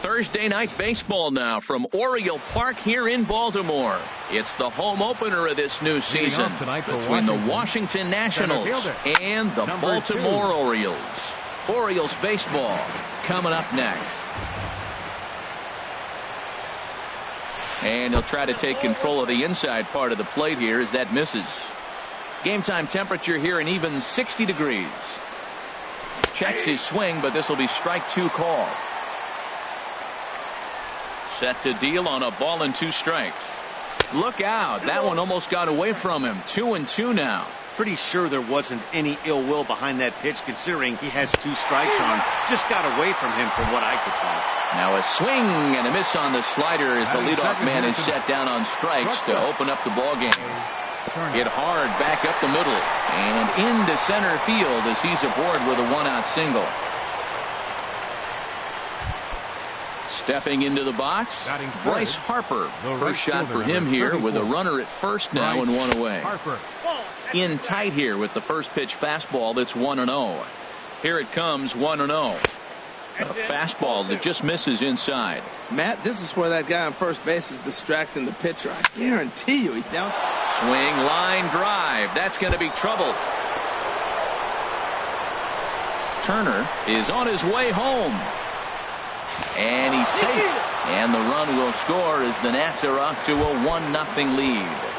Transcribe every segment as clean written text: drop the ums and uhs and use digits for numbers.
Thursday night baseball now from Oriole Park here in Baltimore. It's the home opener of this new season between the Washington Nationals and the Baltimore Orioles. Orioles baseball coming up next. And he'll try to take control of the inside part of the plate here as that misses. Game time temperature here an even 60 degrees. Checks his swing, but this will be strike two call. Set to deal on a ball and 2 strikes. Look out. That one almost got away from him. 2-2 now. Pretty sure there wasn't any ill will behind that pitch, considering he has 2 strikes on. Just got away from him from what I could tell. Now a swing and a miss on the slider as the leadoff man is set down on strikes to open up the ball game. Hit hard back up the middle and into center field as he's aboard with a 1-out single. Stepping into the box, Bryce Harper. First shot for him here with a runner at first now and 1 away. In tight here with the first pitch fastball that's 1-0. Here it comes, 1-0. A fastball that just misses inside. Matt, this is where that guy on first base is distracting the pitcher. I guarantee you he's down. Swing, line drive. That's going to be trouble. Turner is on his way home. And he's safe. And the run will score as the Nats are off to a 1-0 lead.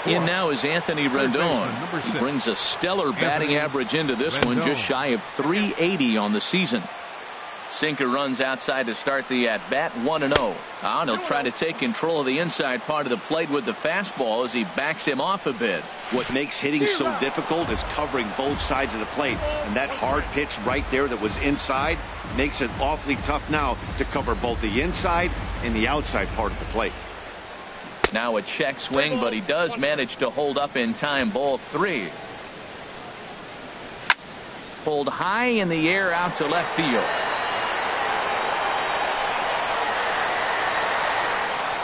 In now is Anthony Rendon. He brings a stellar batting average into this one, just shy of .380 on the season. Sinker runs outside to start the at-bat, 1-0. And he'll try to take control of the inside part of the plate with the fastball as he backs him off a bit. What makes hitting so difficult is covering both sides of the plate. And that hard pitch right there that was inside makes it awfully tough now to cover both the inside and the outside part of the plate. Now a check swing, but he does manage to hold up in time. Ball 3. Pulled high in the air out to left field.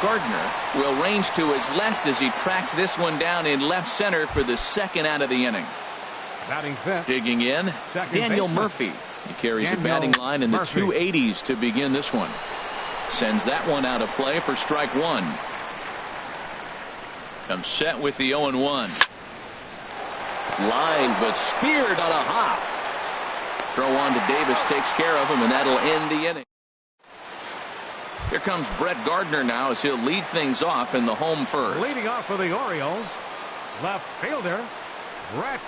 Gardner will range to his left as he tracks this one down in left center for the second out of the inning. Digging in, Daniel Murphy. He carries a batting line in the 280s to begin this one. Sends that one out of play for strike 1. Comes set with the 0-1. Line, but speared on a hop. Throw on to Davis takes care of him, and that'll end the inning. Here comes Brett Gardner now as he'll lead things off in the home first. Leading off for the Orioles, left fielder Brett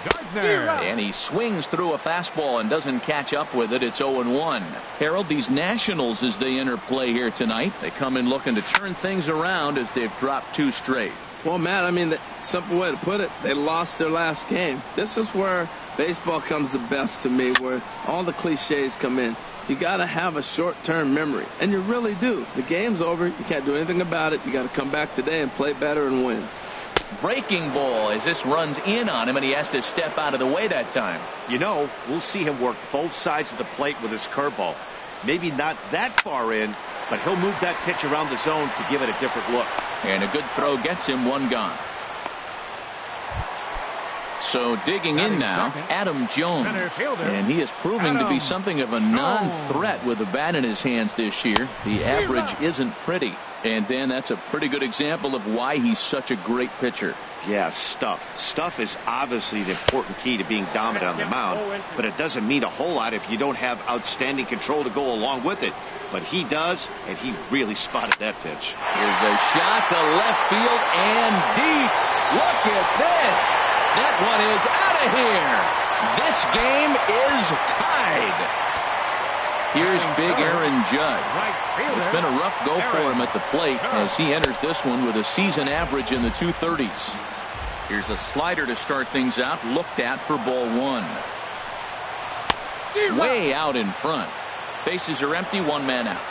Gardner. And he swings through a fastball and doesn't catch up with it. It's 0-1. Harold, these Nationals as they enter play here tonight, they come in looking to turn things around as they've dropped 2 straight. Well, Matt, I mean, the simple way to put it, they lost their last game. This is where baseball comes the best to me, where all the cliches come in. You got to have a short-term memory, and you really do. The game's over. You can't do anything about it. You got to come back today and play better and win. Breaking ball as this runs in on him, and he has to step out of the way that time. You know, we'll see him work both sides of the plate with his curveball. Maybe not that far in, but he'll move that pitch around the zone to give it a different look. And a good throw gets him 1 gone. So digging in now, Adam Jones. And he is proving to be something of a non-threat with a bat in his hands this year. The average isn't pretty. And then that's a pretty good example of why he's such a great pitcher. Yeah, stuff. Stuff is obviously the important key to being dominant on the mound, but it doesn't mean a whole lot if you don't have outstanding control to go along with it. But he does, and he really spotted that pitch. Here's a shot to left field and deep. Look at this. That one is out of here. This game is tied. Here's big Aaron Judge. It's been a rough go for him at the plate as he enters this one with a season average in the 230s. Here's a slider to start things out, looked at for ball one. Way out in front. Bases are empty, one man out.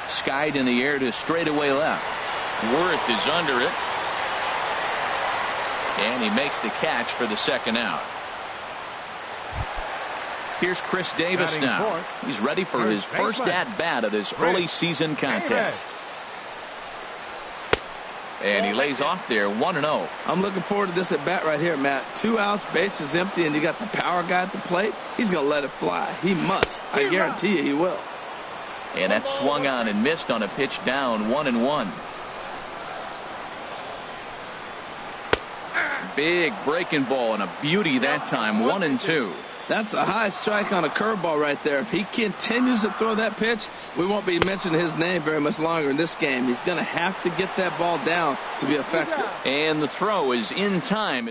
Skied in the air to straightaway left. Worth is under it. And he makes the catch for the second out. Here's Chris Davis now. He's ready for his first at-bat of this early season contest. And he lays off there 1-0. I'm looking forward to this at-bat right here, Matt. 2 outs, bases empty, and you got the power guy at the plate. He's going to let it fly. He must. I guarantee you he will. And that swung on and missed on a pitch down, 1-1. Big breaking ball and a beauty that time, 1-2. That's a high strike on a curveball right there. If he continues to throw that pitch, we won't be mentioning his name very much longer in this game. He's going to have to get that ball down to be effective. And the throw is in time.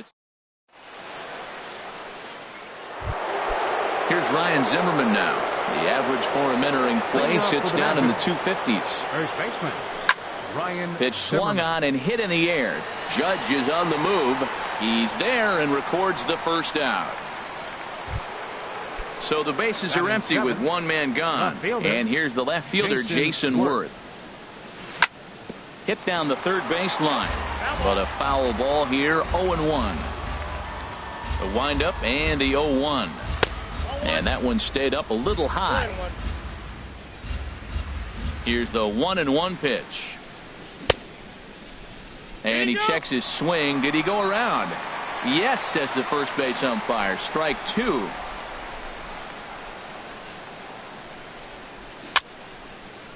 Here's Ryan Zimmerman now. The average for him entering play sits down in the 250s. First baseman, Ryan Pitch swung on and hit in the air. Judge is on the move. He's there and records the first out. So the bases are empty with one man gone. And here's the left fielder, Jason Worth. Hit down the third baseline. But a foul ball here, 0-1. The windup and the 0-1. And that one stayed up a little high. Here's the 1-1 pitch. And he checks his swing. Did he go around? Yes, says the first base umpire. Strike two.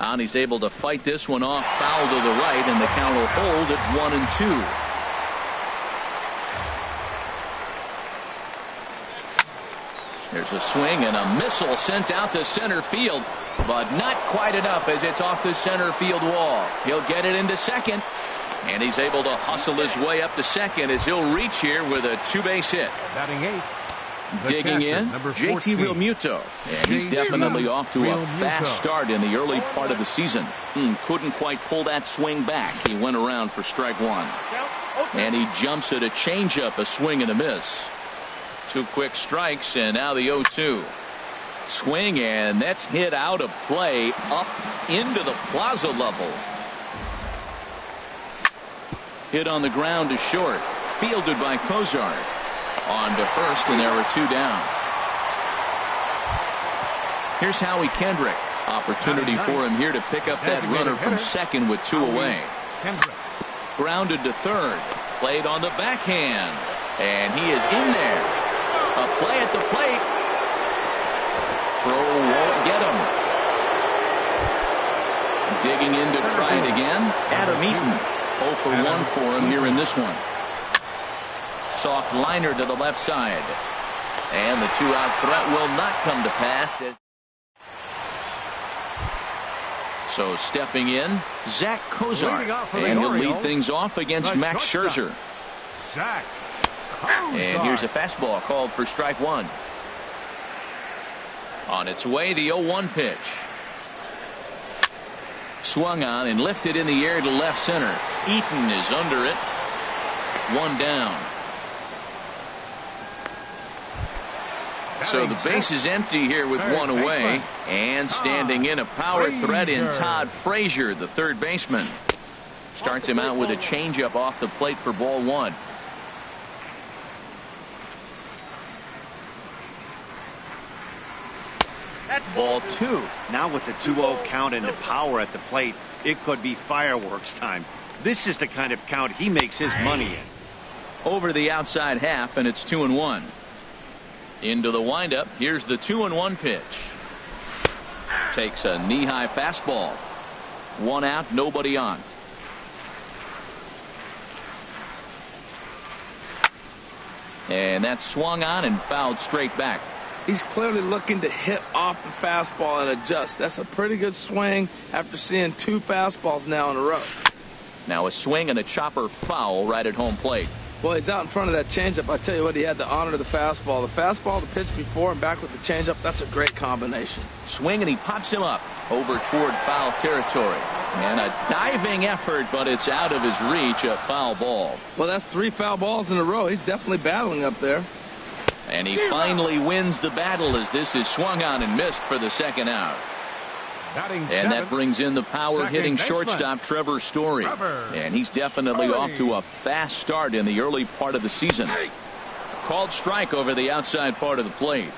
And he's able to fight this one off, foul to the right, and the count will hold at 1-2. There's a swing and a missile sent out to center field, but not quite enough as it's off the center field wall. He'll get it into second, and he's able to hustle his way up to second as he'll reach here with a two-base hit. Batting eighth. Digging in, JT Realmuto. And he's definitely off to a fast start in the early part of the season. Couldn't quite pull that swing back. He went around for strike one. And he jumps at a changeup, a swing and a miss. 2 quick strikes, and now the 0-2. Swing, and that's hit out of play up into the plaza level. Hit on the ground to short. Fielded by Kozar. On to first, and there are 2 down. Here's Howie Kendrick. Opportunity for him here to pick up that runner from second with 2 away. Grounded to third. Played on the backhand. And he is in there. A play at the plate. Throw won't get him. Digging in to try it again. Adam Eaton. 0 for 1 for him here in this one. Soft liner to the left side. And the 2-out threat will not come to pass. So stepping in, Zach Kozar. And he'll lead things off against Max Scherzer. And here's a fastball called for strike one. On its way, the 0-1 pitch. Swung on and lifted in the air to left center. Eaton is under it. 1 down. So the base is empty here with 1 away. And standing in a power threat in Todd Frazier, the third baseman. Starts him out with a changeup off the plate for ball 1. Ball 2. Now with the 2-0 count and the power at the plate, it could be fireworks time. This is the kind of count he makes his money in. Over the outside half, and it's 2-1. Into the windup. Here's the 2-1 pitch. Takes a knee-high fastball. 1 out, nobody on. And that's swung on and fouled straight back. He's clearly looking to hit off the fastball and adjust. That's a pretty good swing after seeing 2 fastballs now in a row. Now a swing and a chopper foul right at home plate. Well, he's out in front of that changeup. I tell you what, he had to honor the fastball. The fastball, the pitch before and back with the changeup, that's a great combination. Swing, and he pops him up over toward foul territory. And a diving effort, but it's out of his reach, a foul ball. Well, that's 3 foul balls in a row. He's definitely battling up there. And he finally wins the battle as this is swung on and missed for the second out. And that brings in the power-hitting shortstop Trevor Story. And he's definitely off to a fast start in the early part of the season. Called strike over the outside part of the plate.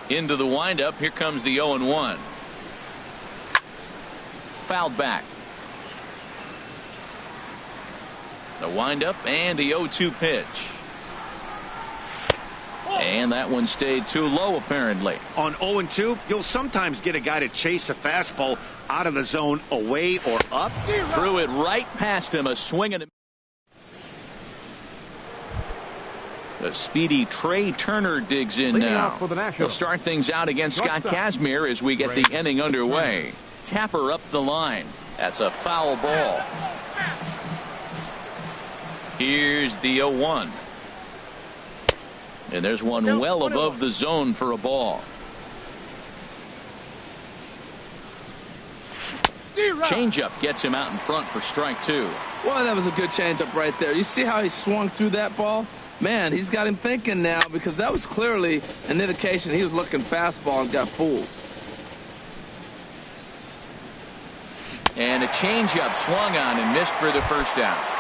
Into the windup. Here comes the 0-1. Fouled back. The windup and the 0-2 pitch. And that one stayed too low, apparently. On 0-2, you'll sometimes get a guy to chase a fastball out of the zone, away or up. Threw it right past him, a swing and a... The speedy Trey Turner digs in now. He'll start things out against Scott Kazmir as we get the inning underway. Tapper up the line. That's a foul ball. Here's the 0-1. And there's one well above the zone for a ball. Changeup gets him out in front for strike 2. Well, that was a good changeup right there. You see how he swung through that ball? Man, he's got him thinking now, because that was clearly an indication he was looking fastball and got fooled. And a changeup swung on and missed for the first out.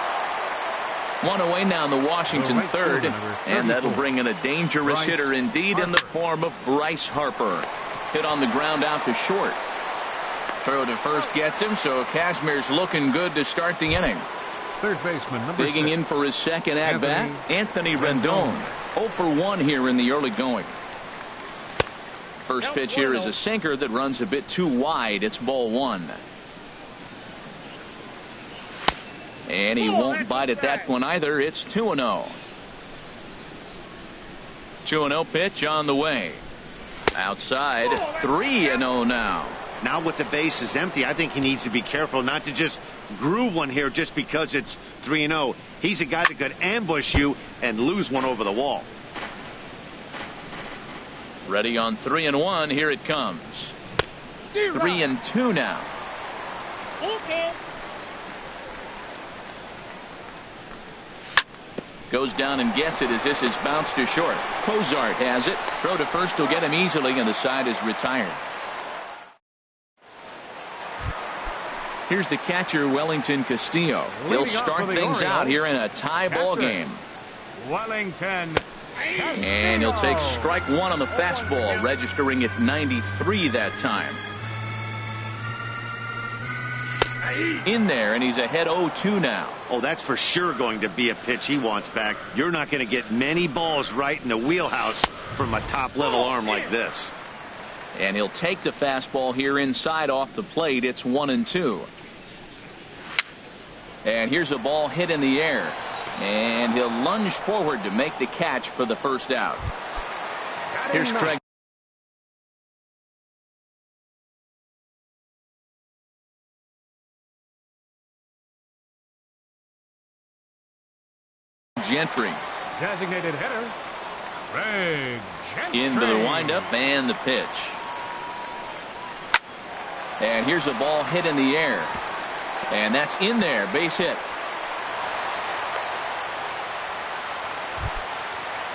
1 away now in the Washington third, and that'll bring in a dangerous hitter indeed in the form of Bryce Harper. Hit on the ground out to short. Throw to first gets him, so Kazmir's looking good to start the inning. Third baseman, number 6. Digging in for his second at-bat, Anthony Rendon. 0 for 1 here in the early going. First pitch here is a sinker that runs a bit too wide. It's ball 1. And he won't bite at that one either. It's 2-0. 2-0 pitch on the way. Outside, 3-0 now. Now with the bases empty, I think he needs to be careful not to just groove one here just because it's 3-0. He's a guy that could ambush you and lose one over the wall. Ready on 3-1. Here it comes. 3-2 now. Okay. Goes down and gets it as this is bounced to short. Cozart has it. Throw to first will get him easily, and the side is retired. Here's the catcher, Wellington Castillo. He'll start things out here in a tie ball game. Wellington. And he'll take strike 1 on the fastball, registering at 93 that time. In there, and he's ahead 0-2 now. Oh, that's for sure going to be a pitch he wants back. You're not going to get many balls right in the wheelhouse from a top-level arm like this. And he'll take the fastball here inside off the plate. It's 1-2. And here's a ball hit in the air. And he'll lunge forward to make the catch for the first out. Here's Craig Gentry. Designated hitter, Craig Gentry. Into the windup and the pitch. And here's a ball hit in the air. And that's in there. Base hit.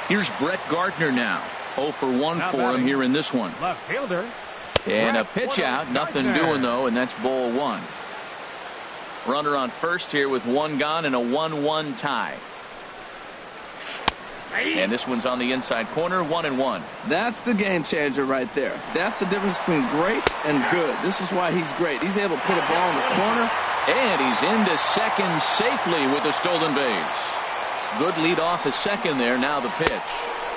Here's Brett Gardner now. 0 for 1 for him here in this one. Left fielder. And a pitch out. Nothing doing, though, and that's ball 1. Runner on first here with 1 gone and a 1-1 tie. And this one's on the inside corner, 1-1. That's the game changer right there. That's the difference between great and good. This is why he's great. He's able to put a ball in the corner And he's into second safely with a stolen base. Good lead off at second there. Now the pitch.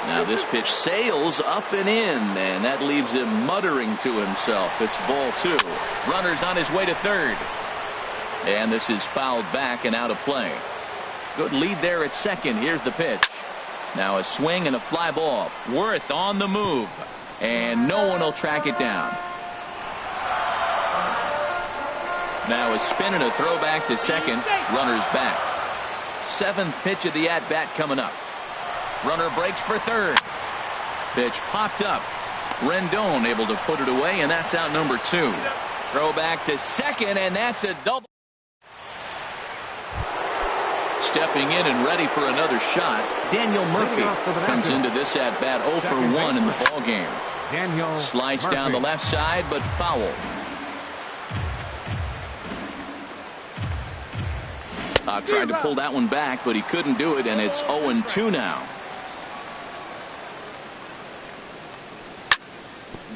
Now this pitch sails up and in, and that leaves him muttering to himself. It's ball 2. Runner's on his way to third. And this is fouled back and out of play. Good lead there at second. Here's the pitch. Now a swing and a fly ball. Worth on the move. And no one will track it down. Now a spin and a throw back to second. Runner's back. 7th pitch of the at-bat coming up. Runner breaks for third. Pitch popped up. Rendon able to put it away, and that's out number 2. Throw back to second, and that's a double. Stepping in and ready for another shot, Daniel Murphy comes into this at-bat 0 for 1 in the ball game. Slice down the left side, but foul. Tried to pull that one back, but he couldn't do it, and it's 0-2 now.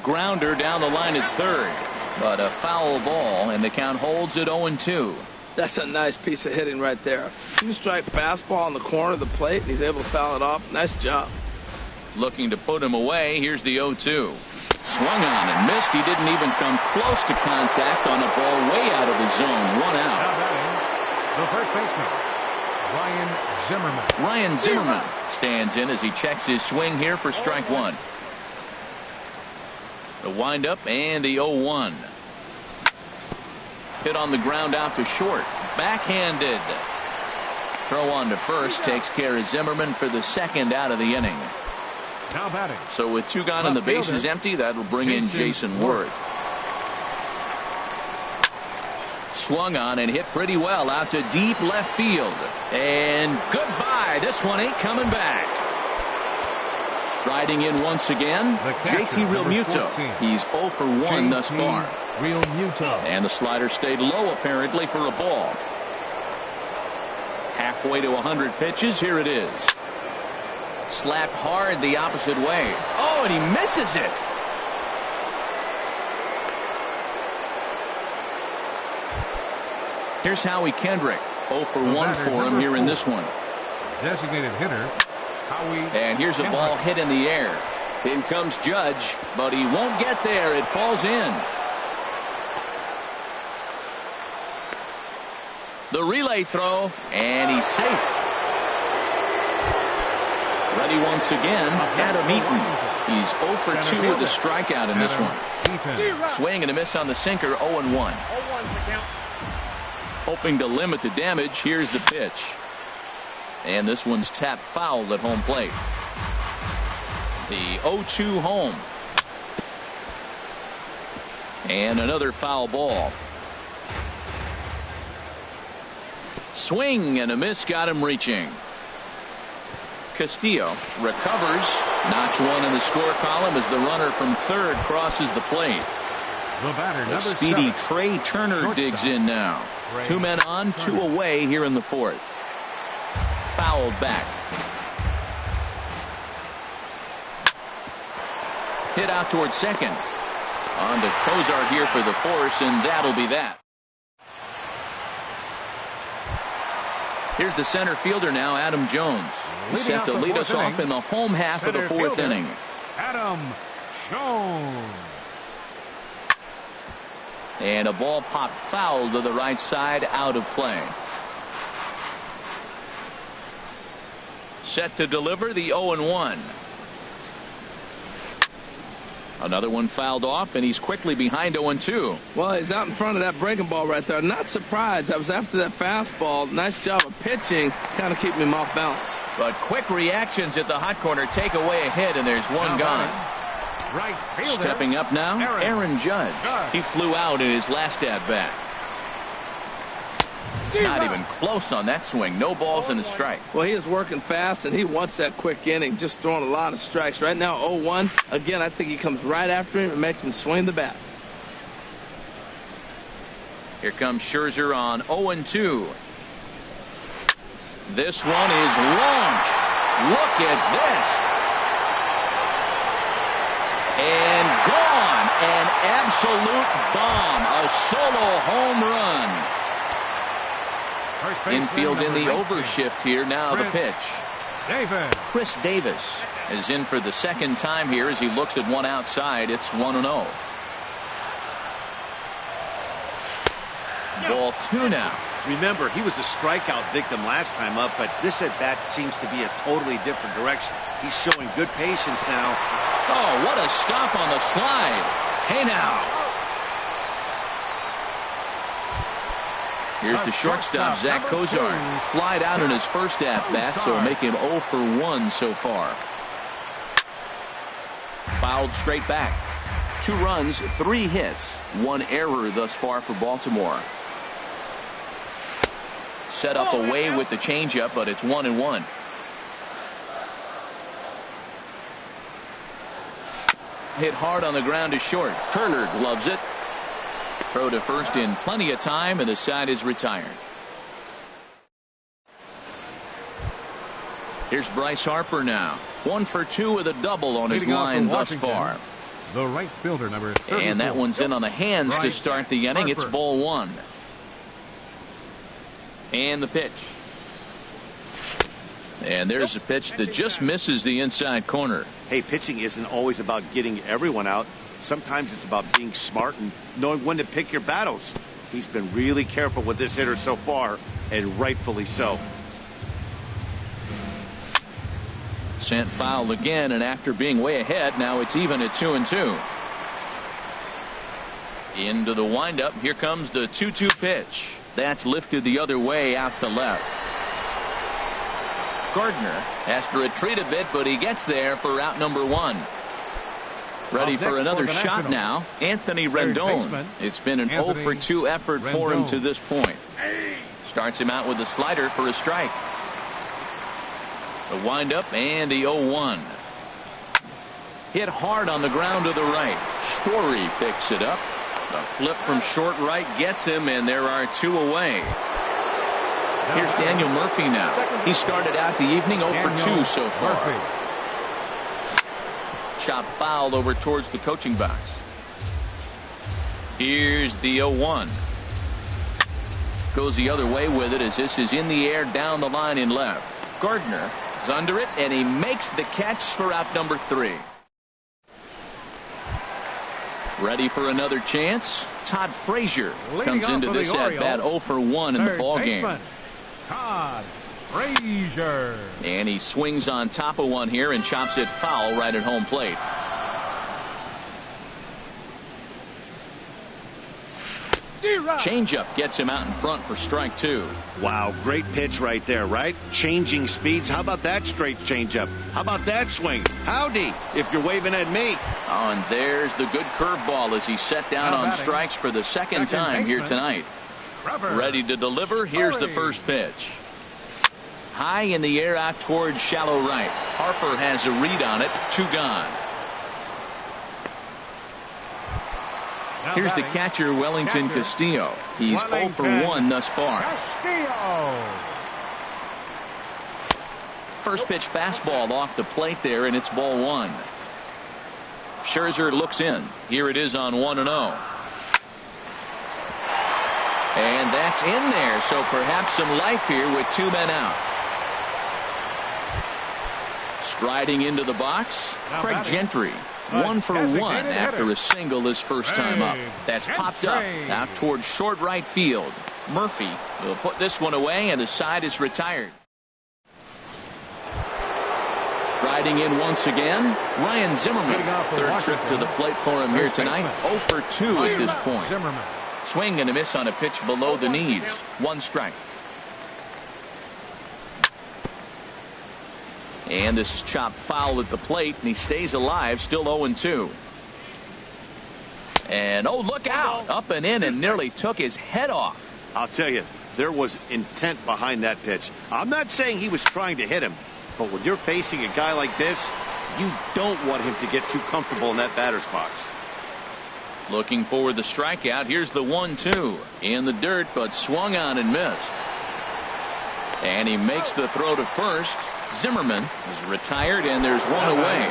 Grounder down the line at third, but a foul ball, and the count holds at 0-2. That's a nice piece of hitting right there. 2-strike fastball on the corner of the plate, and he's able to foul it off. Nice job. Looking to put him away. Here's the 0-2. Swung on and missed. He didn't even come close to contact on a ball way out of the zone. 1 out. The first baseman, Ryan Zimmerman. Ryan Zimmerman stands in as he checks his swing here for strike 1. The windup and the 0-1. Hit on the ground out to short. Backhanded. Throw on to first takes care of Zimmerman for the second out of the inning. Now batting. So with 2 gone and the bases empty, that'll bring in Jason Worth. Swung on and hit pretty well out to deep left field. And goodbye. This one ain't coming back. Striding in once again, JT Realmuto. He's 0 for 1 thus far. And the slider stayed low apparently for a ball. Halfway to 100 pitches. Here it is. Slapped hard the opposite way. Oh, and he misses it. Here's Howie Kendrick. 0 for 1 for him here in this one. Designated hitter, Howie. And here's a ball hit in the air. In comes Judge, but he won't get there. It falls in. The relay throw, and he's safe. Ready once again, Adam Eaton. He's 0 for 2 with a strikeout in this one. Swing and a miss on the sinker, 0-1. Hoping to limit the damage. Here's the pitch. And this one's tapped foul at home plate. The 0-2 home. And another foul ball. Swing and a miss got him reaching. Castillo recovers. Notch 1 in the score column as the runner from third crosses the plate. The speedy Trey Turner digs in now. 2 men on, 2 away here in the 4th. Fouled back. Hit out towards second. On to Cozart here for the force, and that'll be that. Here's the center fielder now, Adam Jones. He's set to lead us off in the home half of the 4th inning. Adam Jones. And a ball popped foul to the right side, out of play. Set to deliver the 0-1. Another one fouled off, and he's quickly behind 0-2. Well, he's out in front of that breaking ball right there. Not surprised. I was after that fastball. Nice job of pitching, kind of keeping him off balance. But quick reactions at the hot corner take away a hit, and there's one gone. Right fielder. Stepping up now, Aaron Judge. He flew out in his last at-bat. Not even close on that swing. No balls and a strike. Well, he is working fast, and he wants that quick inning, just throwing a lot of strikes. Right now, 0-1. Again, I think he comes right after him and makes him swing the bat. Here comes Scherzer on 0-2. This one is launched. Look at this. And gone. An absolute bomb. A solo home run. Infield in the overshift here. Now the pitch. Chris Davis is in for the second time here as he looks at one outside. It's 1-0. Ball 2 now. Remember, he was a strikeout victim last time up, but this at bat seems to be a totally different direction. He's showing good patience now. Oh, what a stop on the slide. Hey now. Here's the shortstop, Zach Kozar. Flied out in his first at-bat, so make him 0 for 1 so far. Fouled straight back. 2 runs, 3 hits, 1 error thus far for Baltimore. Set up away with the changeup, but it's 1-1. Hit hard on the ground to short. Turner gloves it. Throw to first in plenty of time, and the side is retired. Here's Bryce Harper now. 1 for 2 with a double on his line thus far. The right fielder, number 34. And that one's in on the hands to start the inning. It's ball 1. And the pitch. And there's a pitch that just misses the inside corner. Hey, pitching isn't always about getting everyone out. Sometimes it's about being smart and knowing when to pick your battles. He's been really careful with this hitter so far, and rightfully so. Sent foul again, and after being way ahead, now it's even at 2-2. Into the windup. Here comes the 2-2 pitch. That's lifted the other way out to left. Gardner has to retreat a bit, but he gets there for out number 1. Ready for another shot now. Anthony Rendon. It's been an 0 for 2 effort for him to this point. Starts him out with a slider for a strike. The windup and the 0-1. Hit hard on the ground to the right. Story picks it up. The flip from short right gets him, and there are 2 away. Here's Daniel Murphy now. He started out the evening 0 for 2 so far. Chop foul over towards the coaching box. Here's the 0-1. Goes the other way with it as this is in the air down the line in left. Gardner is under it, and he makes the catch for out number 3. Ready for another chance. Todd Frazier comes into this at bat 0 for 1 in the ball game. Todd Frazier. And he swings on top of one here and chops it foul right at home plate. Changeup gets him out in front for strike 2. Wow, great pitch right there, right? Changing speeds. How about that straight changeup? How about that swing? Howdy, if you're waving at me. Oh, and there's the good curveball as he set down on strikes for the second time here tonight. Ready to deliver. Here's the first pitch. High in the air out towards shallow right. Harper has a read on it. 2 gone. Here's the catcher, Wellington Castillo. He's 0 for 1 thus far. First pitch fastball off the plate there, and it's ball 1. Scherzer looks in. Here it is on 1-0. And that's in there, so perhaps some life here with 2 men out. Striding into the box, Craig Gentry. 1 for 1 after a single his first time up. That's popped up out towards short right field. Murphy will put this one away, and the side is retired. Striding in once again, Ryan Zimmerman. Third trip to the plate for him here tonight. 0 for 2 at this point. Swing and a miss on a pitch below the knees. 1 strike. And this is chopped foul at the plate, and he stays alive, still 0-2. And oh, look out! Up and in, and nearly took his head off. I'll tell you, there was intent behind that pitch. I'm not saying he was trying to hit him, but when you're facing a guy like this, you don't want him to get too comfortable in that batter's box. Looking for the strikeout. Here's the 1-2 in the dirt, but swung on and missed. And he makes the throw to first. Zimmerman is retired, and there's 1 away.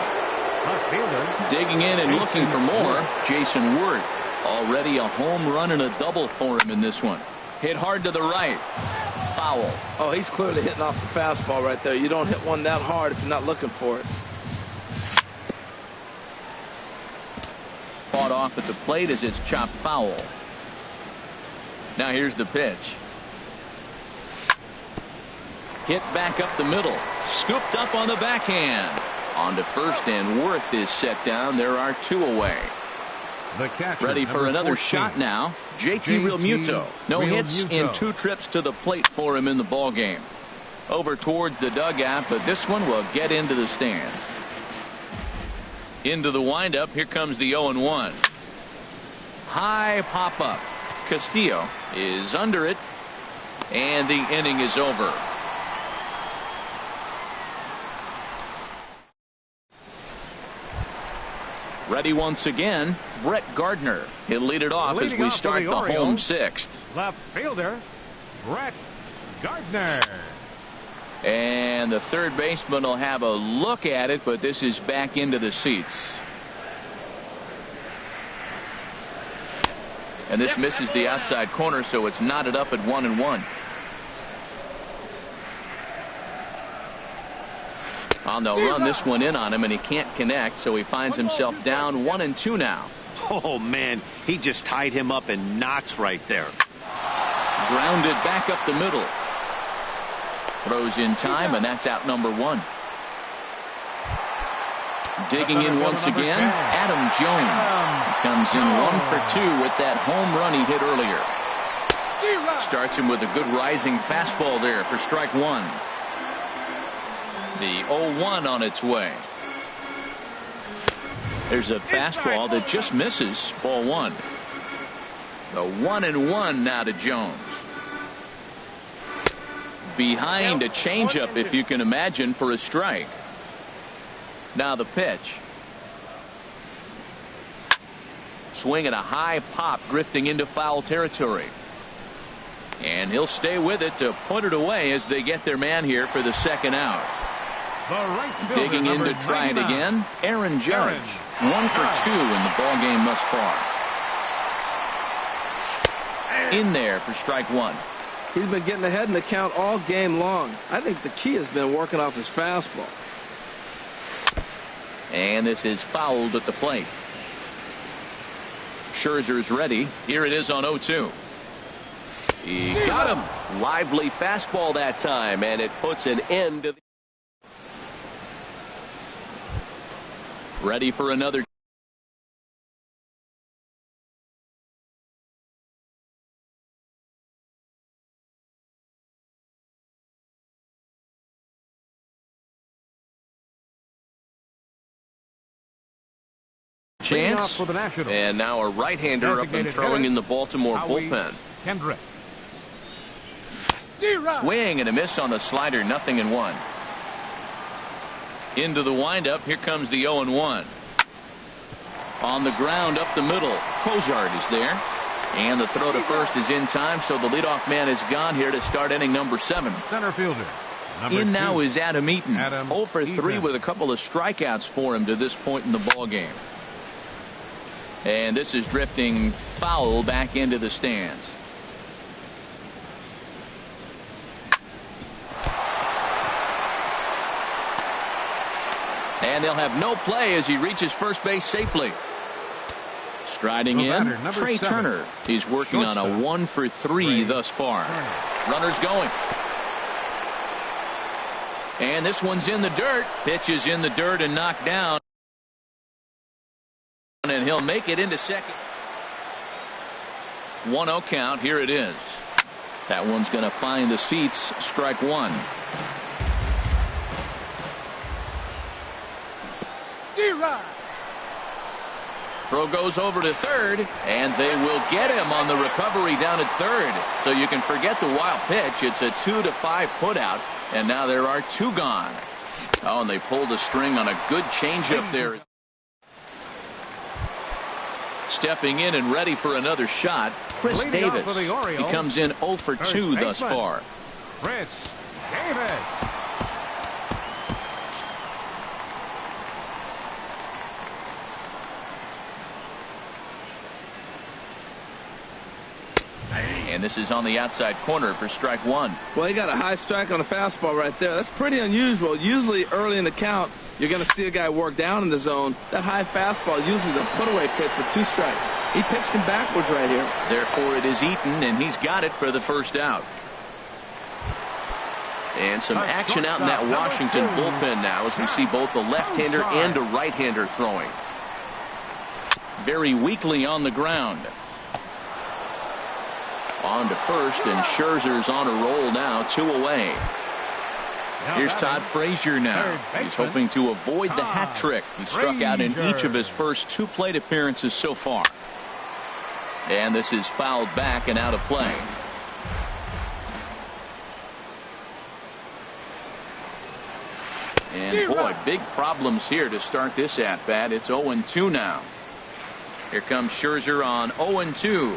Digging in and looking for more, Jason Worth. Already a home run and a double for him in this one. Hit hard to the right. Foul. Oh, he's clearly hitting off the fastball right there. You don't hit one that hard if you're not looking for it. Fought off at the plate as it's chopped foul. Now here's the pitch. Hit back up the middle. Scooped up on the backhand. On to first, and Worth is set down. There are 2 away. The catcher, ready for another 14. shot now. JT Realmuto. No hits in 2 trips to the plate for him in the ball game. Over towards the dugout, but this one will get into the stands. Into the windup. Here comes the 0-1. High pop up. Castillo is under it, and the inning is over. Ready once again, Brett Gardner. He'll lead it off as we start the home 6th. Left fielder, Brett Gardner. And the third baseman will have a look at it, but this is back into the seats. And this misses the outside corner, so it's knotted up at 1-1. On the run, this one in on him, and he can't connect, so he finds himself down 1-2 now. Oh, man, he just tied him up in knots right there. Grounded back up the middle. Throws in time, and that's out number 1. Digging in once again, Adam Jones. He comes in 1 for 2 with that home run he hit earlier. Starts him with a good rising fastball there for strike 1. The 0-1 on its way. There's a fastball that just misses, ball 1. The 1-1 now to Jones. Behind a changeup, if you can imagine, for a strike. Now the pitch. Swing at a high pop, drifting into foul territory. And he'll stay with it to put it away as they get their man here for the second out. Digging in to try it again, Aaron Judge. 1 for 2 in the ball game thus far. In there for strike 1. He's been getting ahead in the count all game long. I think the key has been working off his fastball. And this is fouled at the plate. Scherzer's ready. Here it is on 0-2. He got him. Lively fastball that time, and it puts an end to the. Ready for another. Chance, and now a right-hander up and throwing in the Baltimore bullpen. Kendrick. Swing and a miss on the slider, 0-1. Into the windup, here comes the 0-1. On the ground up the middle, Cozart is there. And the throw to first is in time, so the leadoff man is gone here to start inning number 7. Center fielder. In now is Adam Eaton. Adam 0 for 3 Eaton. with a couple of strikeouts for him to this point in the ball game. And this is drifting foul back into the stands. And they'll have no play as he reaches first base safely. Striding in, Trey Turner. He's working on a 1 for 3 thus far. Runners going. And this one's in the dirt. Pitch is in the dirt and knocked down. And he'll make it into second. 1-0 count. Here it is. That one's going to find the seats. Strike 1. Throw goes over to third, and they will get him on the recovery down at third. So you can forget the wild pitch. It's a 2-5 putout, and now there are 2 gone. Oh, and they pulled the string on a good changeup there. Stepping in and ready for another shot, Chris Davis. He comes in 0 for 2 thus far. Chris Davis. And And this is on the outside corner for strike one. Well, he got a high strike on a fastball right there. That's pretty unusual. Usually early in the count, you're going to see a guy work down in the zone. That high fastball, usually the put-away pitch with 2 strikes. He pitched him backwards right here. Therefore, it is Eaton, and he's got it for the first out. And some action out in that Washington bullpen now as we see both a left-hander and a right-hander throwing. Very weakly on the ground. On to first, and Scherzer's on a roll now, 2 away. Here's Todd Frazier now. He's hoping to avoid the hat trick. He struck out in each of his first 2 plate appearances so far. And this is fouled back and out of play. And boy, big problems here to start this at-bat. It's 0-2 now. Here comes Scherzer on 0-2.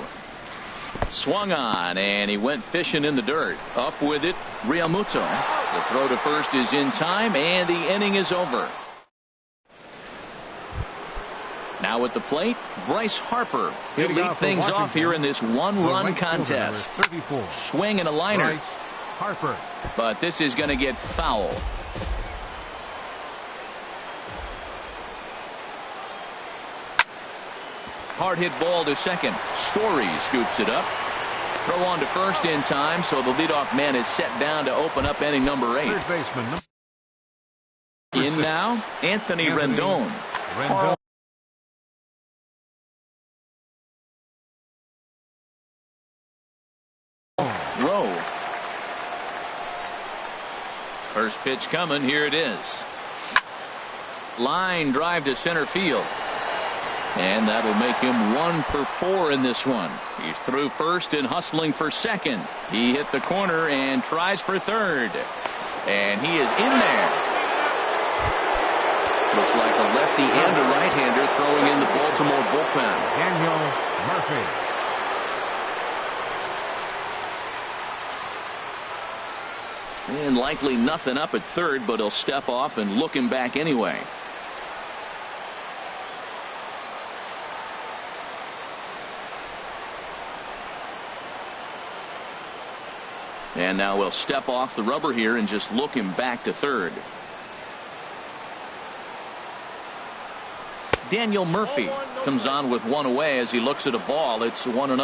Swung on, and he went fishing in the dirt. Up with it, Realmuto. The throw to first is in time, and the inning is over. Now at the plate, Bryce Harper. He'll lead things off here in this 1-run contest. Swing and a liner. Harper. But this is going to get foul. Hard hit ball to second. Story scoops it up. Throw on to first in time, so the leadoff man is set down to open up inning number 8. Third baseman. In now, Anthony Rendon. Rowe. First pitch coming. Here it is. Line drive to center field. And that'll make him 1 for 4 in this one. He's through first and hustling for second. He hit the corner and tries for third. And he is in there. Looks like a lefty and a right-hander throwing in the Baltimore bullpen. Daniel Murphy. And likely nothing up at third, but he'll step off and look him back anyway. And now we'll step off the rubber here and just look him back to third. Daniel Murphy comes on with 1 away as he looks at a ball. It's 1-0.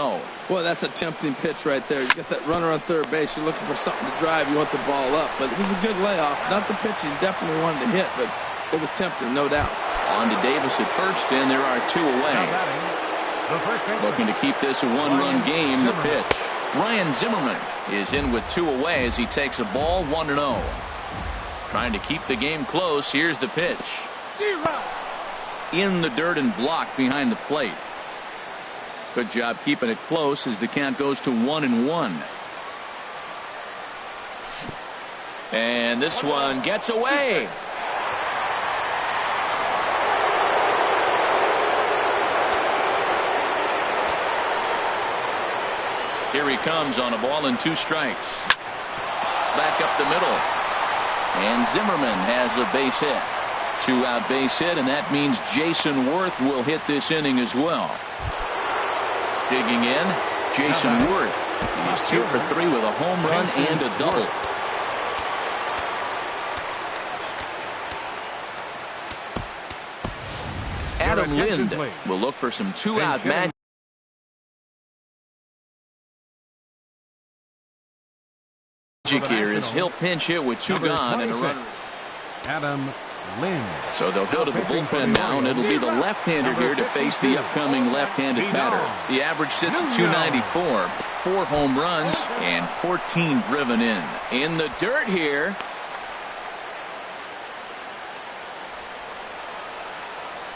Well, that's a tempting pitch right there. You got that runner on third base. You're looking for something to drive. You want the ball up. But it was a good layoff. Not the pitch he definitely wanted to hit, but it was tempting, no doubt. On to Davis at first, and there are 2 away. Looking to keep this a 1-run game. The pitch. Ryan Zimmerman is in with 2 away as he takes a ball, 1-0. Trying to keep the game close. Here's the pitch. In the dirt and blocked behind the plate. Good job keeping it close as the count goes to 1-1. And this one gets away. Here he comes on a ball and 2 strikes. Back up the middle. And Zimmerman has a base hit. 2-out base hit, and that means Jason Worth will hit this inning as well. Digging in, Jason Worth. He's 2 for 3 with a home run and a double. Adam Lind will look for some 2-out magic here as he'll pinch hit with 2 gone and a runner. Adam Lind. So they'll go to the bullpen now, and it'll be the left-hander here to face the upcoming left-handed batter. The average sits at 294, 4 home runs and 14 driven in. In the dirt here.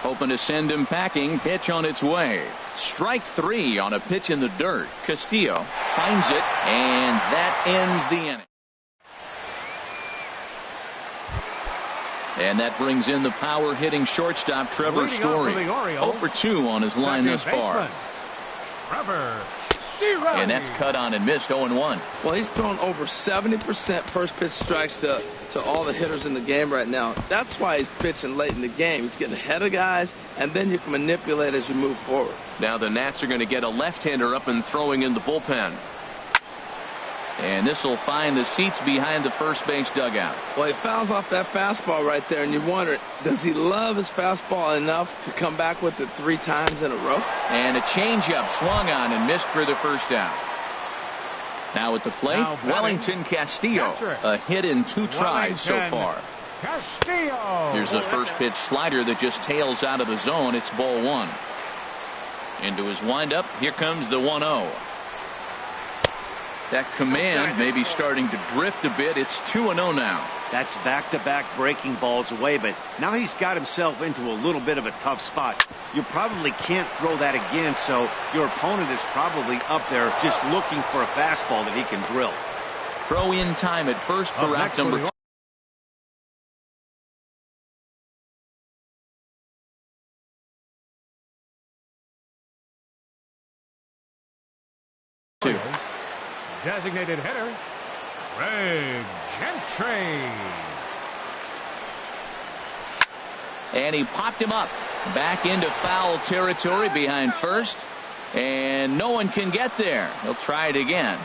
Hoping to send him packing. Pitch on its way. Strike 3 on a pitch in the dirt. Castillo finds it, and that ends the inning. And that brings in the power-hitting shortstop Trevor Story. 0 for 2 on his line thus far. And that's cut on and missed, 0-1. Well, he's thrown over 70% first pitch strikes to all the hitters in the game right now. That's why he's pitching late in the game. He's getting ahead of guys, and then you can manipulate as you move forward. Now the Nats are going to get a left-hander up and throwing in the bullpen. And this will find the seats behind the first base dugout. Well, he fouls off that fastball right there, and you wonder, does he love his fastball enough to come back with it 3 times in a row? And a changeup swung on and missed for the first out. Now at the plate, Wellington Castillo. A hit in 2 tries so far. Castillo. Here's the first pitch slider that just tails out of the zone. It's ball 1. Into his windup. Here comes the 1-0. That command may be starting to drift a bit. It's 2-0 now. That's back-to-back breaking balls away, but now he's got himself into a little bit of a tough spot. You probably can't throw that again, so your opponent is probably up there just looking for a fastball that he can drill. Throw in time at first for out number 2. Designated hitter, Ray Gentry. And he popped him up back into foul territory behind first, and no one can get there. He'll try it again.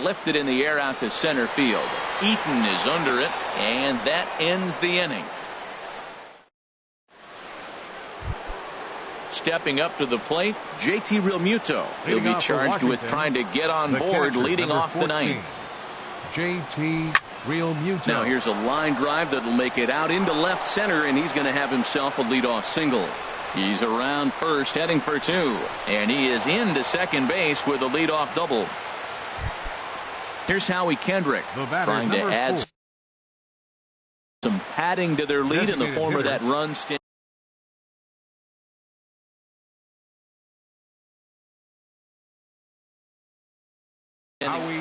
Lifted in the air out to center field. Eaton is under it, and that ends the inning. Stepping up to the plate, JT Realmuto. He'll be charged with trying to get on board leading off the 9th. JT Realmuto. Now here's a line drive that'll make it out into left center, and he's going to have himself a leadoff single. He's around first, heading for 2, and he is into second base with a leadoff double. Here's Howie Kendrick trying to add some padding to their lead in the form of that run stand.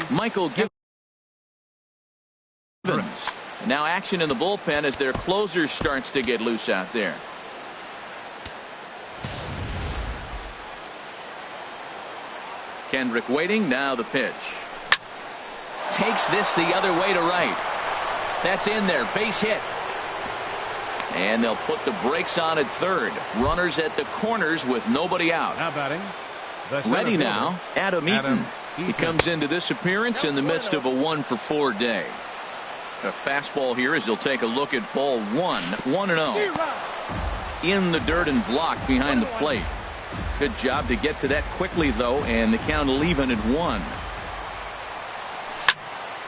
Michael Gibbons. And now action in the bullpen as their closer starts to get loose out there. Kendrick waiting. Now the pitch. Takes this the other way to right. That's in there. Base hit. And they'll put the brakes on at third. Runners at the corners with nobody out. Now batting. Ready now, Adam Eaton. He comes into this appearance in the midst of a 1-for-4 day. A fastball here as he'll take a look at ball 1. 1-0. In the dirt and blocked behind the plate. Good job to get to that quickly, though, and the count will even at 1.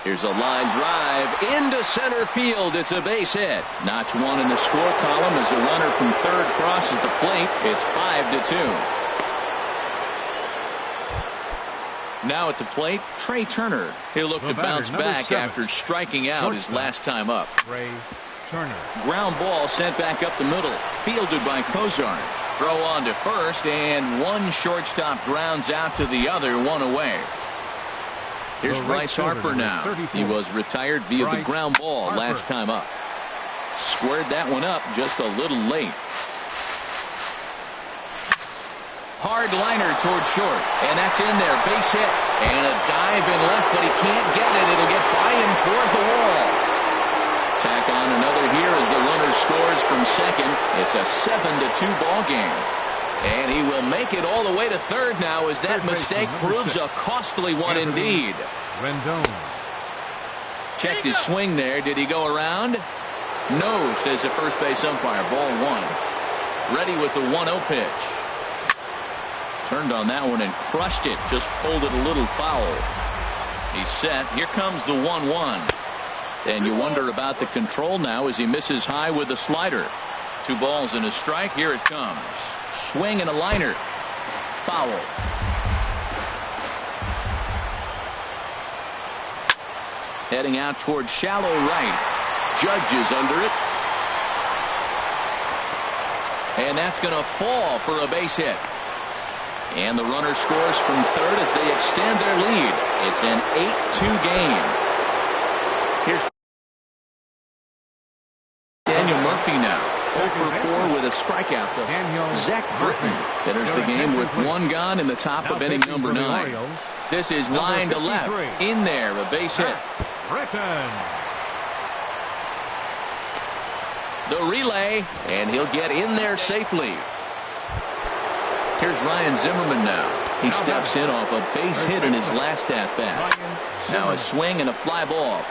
Here's a line drive into center field. It's a base hit. Notch 1 in the score column as a runner from third crosses the plate. It's 5-2. Now at the plate, Trey Turner. He'll look to bounce back after striking out his last time up. Trey Turner. Ground ball sent back up the middle. Fielded by Cozart. Throw on to first, and one shortstop grounds out to the other, 1 away. Here's Bryce Harper now. He was retired via the ground ball last time up. Squared that one up just a little late. Hard liner toward short, and that's in there. Base hit, and a dive in left, but he can't get it. It'll get by him toward the wall. Tack on another here as the runner scores from second. It's a 7-2 ball game. And he will make it all the way to third now as that mistake proves a costly one indeed. Rendon. Checked his swing there. Did he go around? No, says the first base umpire. Ball 1. Ready with the 1-0 pitch. Turned on that one and crushed it. Just pulled it a little foul. He's set. Here comes the 1-1. And you wonder about the control now as he misses high with the slider. 2 balls and a strike. Here it comes. Swing and a liner. Foul. Heading out toward shallow right. Judge is under it. And that's going to fall for a base hit. And the runner scores from third as they extend their lead. It's an 8-2 game. Here's Daniel Murphy now. 0-for-4 with a strikeout. Zach Britton enters the game with 1 gone in the top of inning number 9. This is line to left. In there, a base hit. Britton. The relay, and he'll get in there safely. Here's Ryan Zimmerman now. He steps in off a base hit in his last at-bat. Now a swing and a fly ball.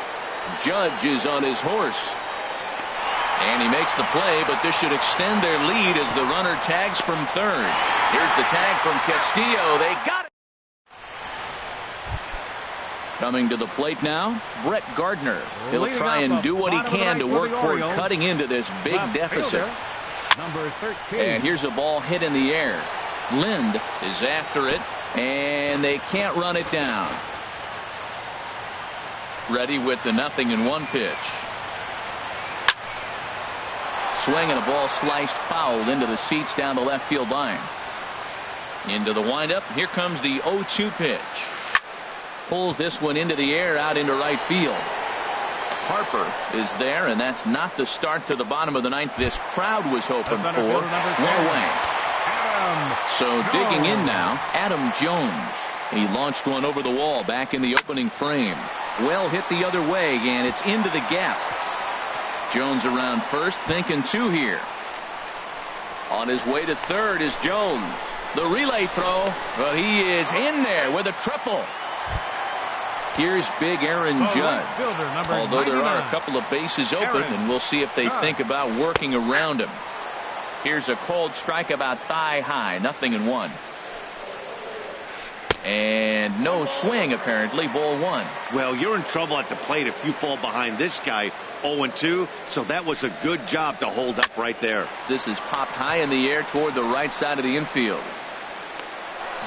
Judge is on his horse. And he makes the play, but this should extend their lead as the runner tags from third. Here's the tag from Castillo. They got it. Coming to the plate now, Brett Gardner. He'll try and do what he can to work toward cutting into this big deficit. Number 13. And here's a ball hit in the air. Lind is after it, and they can't run it down. Ready with the 0-1 pitch. Swing and a ball sliced foul into the seats down the left field line. Into the windup. Here comes the 0-2 pitch. Pulls this one into the air out into right field. Harper is there, and that's not the start to the bottom of the ninth this crowd was hoping for. One away. So digging in now, Adam Jones. He launched one over the wall back in the opening frame. Well hit the other way, and it's into the gap. Jones around first, thinking two here. On his way to third is Jones. The relay throw, but he is in there with a triple. Here's big Aaron Judd. Although there are a couple of bases open, and we'll see if they think about working around him. Here's a cold strike about thigh high, 0-1. And no swing, apparently. Ball one. Well, you're in trouble at the plate if you fall behind this guy 0-2. So that was a good job to hold up right there. This is popped high in the air toward the right side of the infield.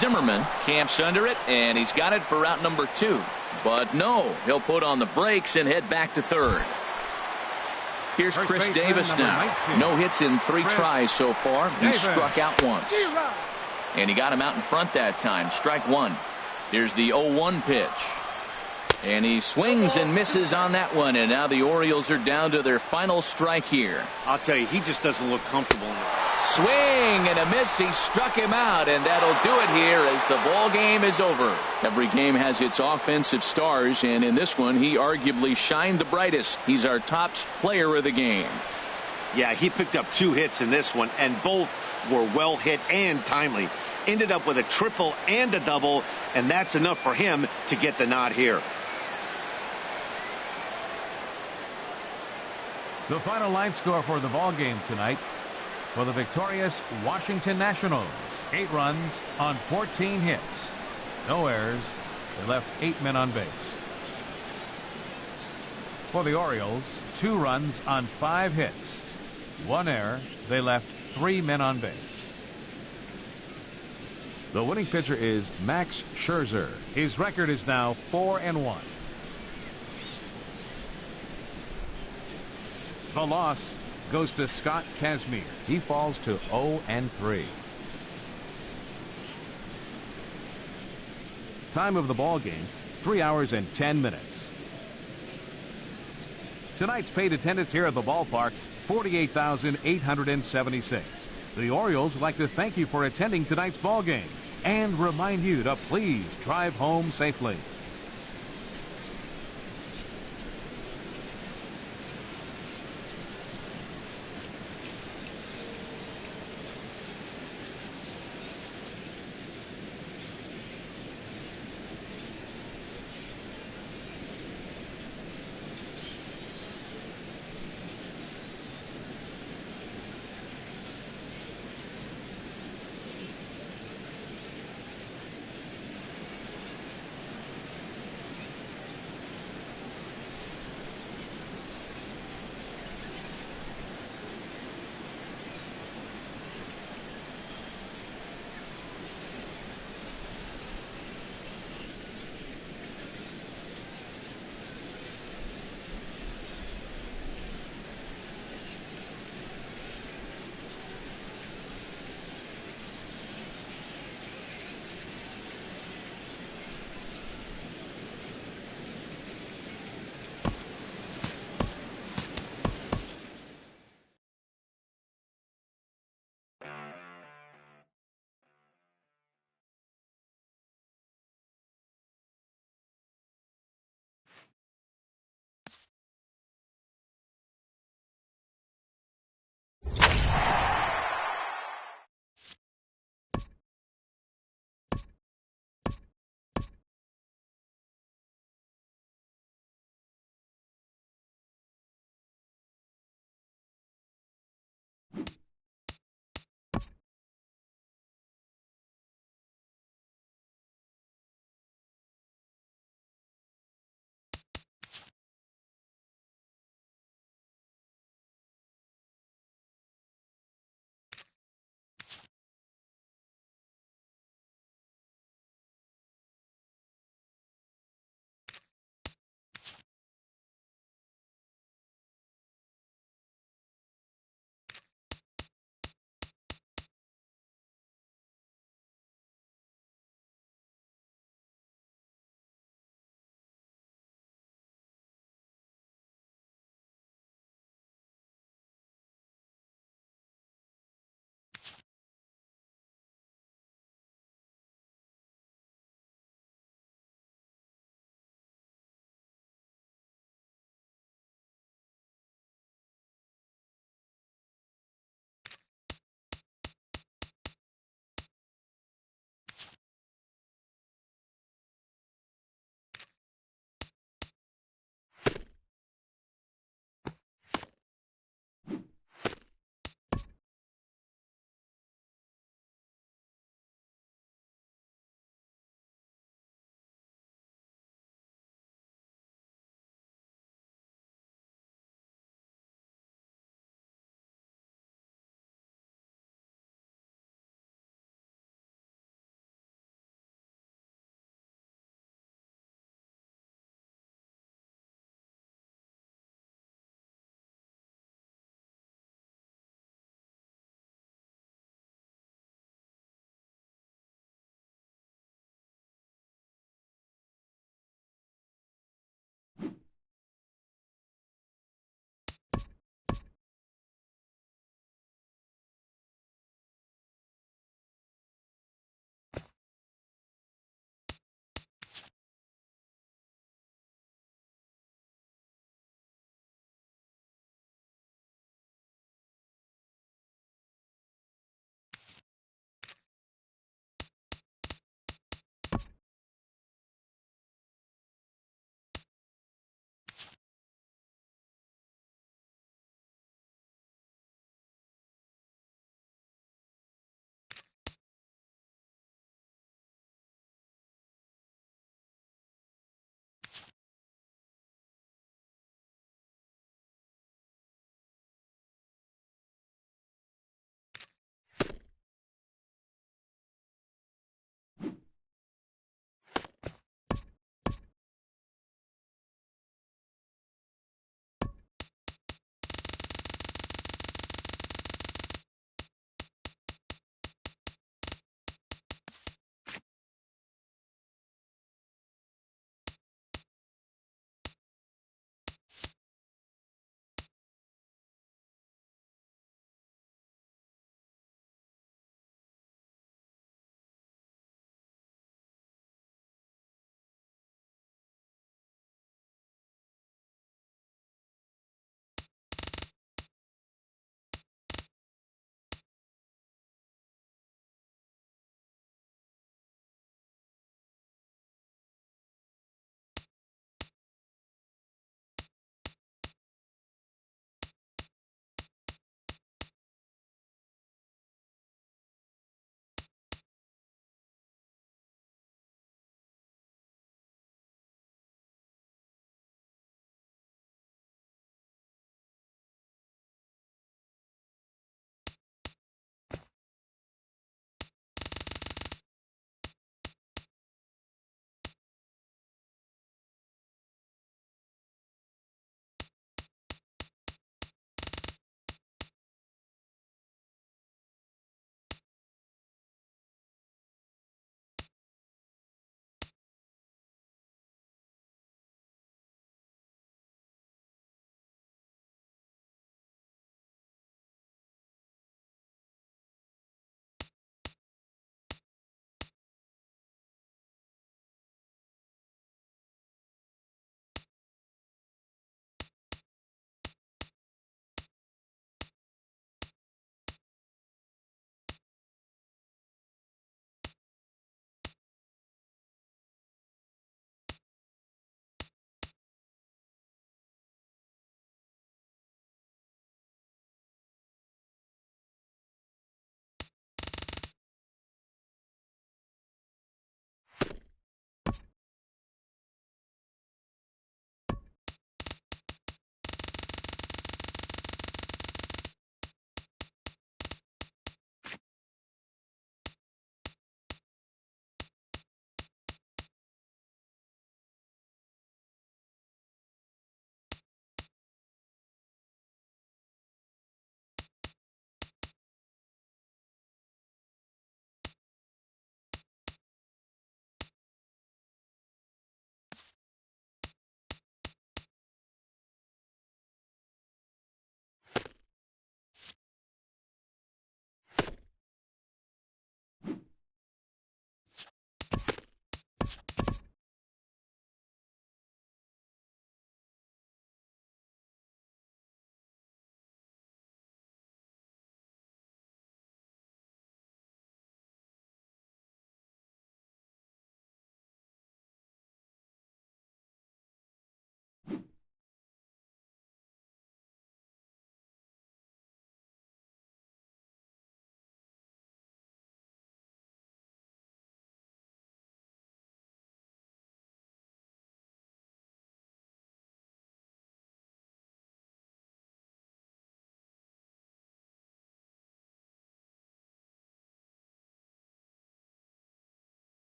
Zimmerman camps under it, and he's got it for route number 2. But no, he'll put on the brakes and head back to third. Here's Chris Davis now. No hits in 3 tries so far. He struck out once. And he got him out in front that time. Strike one. Here's the 0-1 pitch. And he swings and misses on that one. And now the Orioles are down to their final strike here. I'll tell you, he just doesn't look comfortable. Swing and a miss. He struck him out. And that'll do it here as the ball game is over. Every game has its offensive stars. And in this one, he arguably shined the brightest. He's our top player of the game. Yeah, he picked up 2 hits in this one. And both were well hit and timely. Ended up with a triple and a double, and that's enough for him to get the nod here. The final line score for the ball game tonight for the victorious Washington Nationals: 8 runs on 14 hits, no errors. They left 8 men on base. For the Orioles, 2 runs on 5 hits, 1 error. They left 3 men on base. The winning pitcher is Max Scherzer. His record is now 4-1. The loss goes to Scott Kazmir. He falls to 0-3. Time of the ball game, 3 hours and 10 minutes. Tonight's paid attendance here at the ballpark, 48,876. The Orioles would like to thank you for attending tonight's ball game and remind you to please drive home safely.